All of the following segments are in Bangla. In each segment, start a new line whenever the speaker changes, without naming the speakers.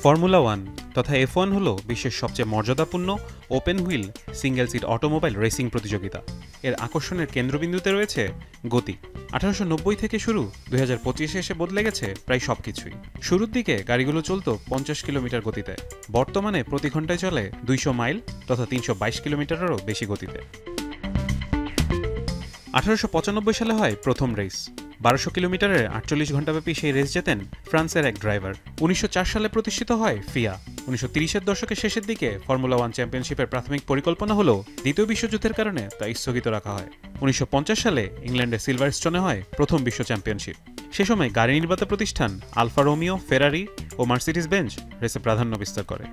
ফর্মুলা ওয়ান তথা F1 হল বিশ্বের সবচেয়ে মর্যাদাপূর্ণ open wheel single seat automobile racing প্রতিযোগিতা। এর আকর্ষণের কেন্দ্রবিন্দুতে রয়েছে গতি। 1890 থেকে শুরু 2025 এসে বদলে গেছে প্রায় সবকিছুই। শুরুর দিকে গাড়িগুলো চলত 50 কিলোমিটার গতিতে, বর্তমানে প্রতি ঘন্টায় চলে 200 মাইল তথা 322 কিলোমিটারেরও বেশি গতিতে। 1895 সালে হয় প্রথম রেস। 1200 কিলোমিটারের 48 ঘণ্টাব্যাপী সেই রেস জেতেন ফ্রান্সের এক ড্রাইভার। 1904 সালে প্রতিষ্ঠিত হয় ফিয়া। 1930-এর দশকের শেষের দিকে ফর্মুলা ওয়ান চ্যাম্পিয়নশিপের প্রাথমিক পরিকল্পনা হলেও দ্বিতীয় বিশ্বযুদ্ধের কারণে তা স্থগিত রাখা হয়। 1950 সালে ইংল্যান্ডের সিলভারস্টোনে হয় প্রথম বিশ্ব চ্যাম্পিয়নশিপ। সে সময় গাড়ি নির্মাতা প্রতিষ্ঠান আলফা রোমিও, ফেরারি ও মার্সিডিজ বেঞ্জ রেসে প্রাধান্য বিস্তার করে।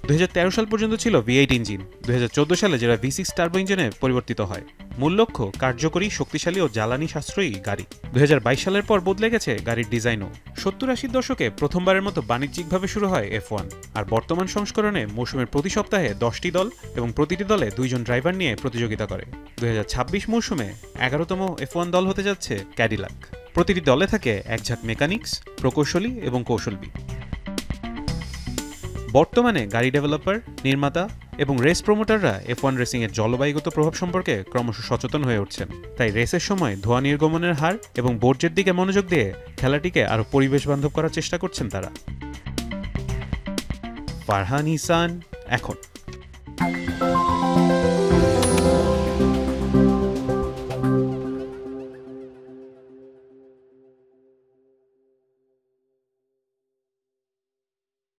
2013 সাল পর্যন্ত ছিল V8 ইঞ্জিন। 2014 সালে যেটা V6 টার্বো ইঞ্জিনে পরিবর্তিত হয়। মূল লক্ষ্য কার্যকরী, শক্তিশালী ও জ্বালানি সাশ্রয়ী গাড়ি। 2022 সালের পর বদলে গেছে গাড়ির ডিজাইনও। 70-80 দশকে প্রথমবারের মতো বাণিজ্যিকভাবে শুরু হয় F1, আর বর্তমান সংস্করণে মৌসুমের প্রতি সপ্তাহে 10টি দল এবং প্রতিটি দলে 2 জন ড্রাইভার নিয়ে প্রতিযোগিতা করে। 2026 মৌসুমে 11তম F1 দল হতে যাচ্ছে ক্যাডিলাক। প্রতিটি দলে থাকে এক ঝাঁক মেকানিক্স, প্রকৌশলী এবং কৌশলবিদ। বর্তমানে গাড়ি ডেভেলপার, নির্মাতা এবং রেস প্রমোটাররা F1 রেসিংয়ের জলবায়ুগত প্রভাব সম্পর্কে ক্রমশ সচেতন হয়ে উঠছেন। তাই রেসের সময় ধোঁয়া নির্গমনের হার এবং বর্জ্যের দিকে মনোযোগ দিয়ে খেলাটিকে আরও পরিবেশ বান্ধব করার চেষ্টা করছেন তারা। ফারহান ইহসান, এখন।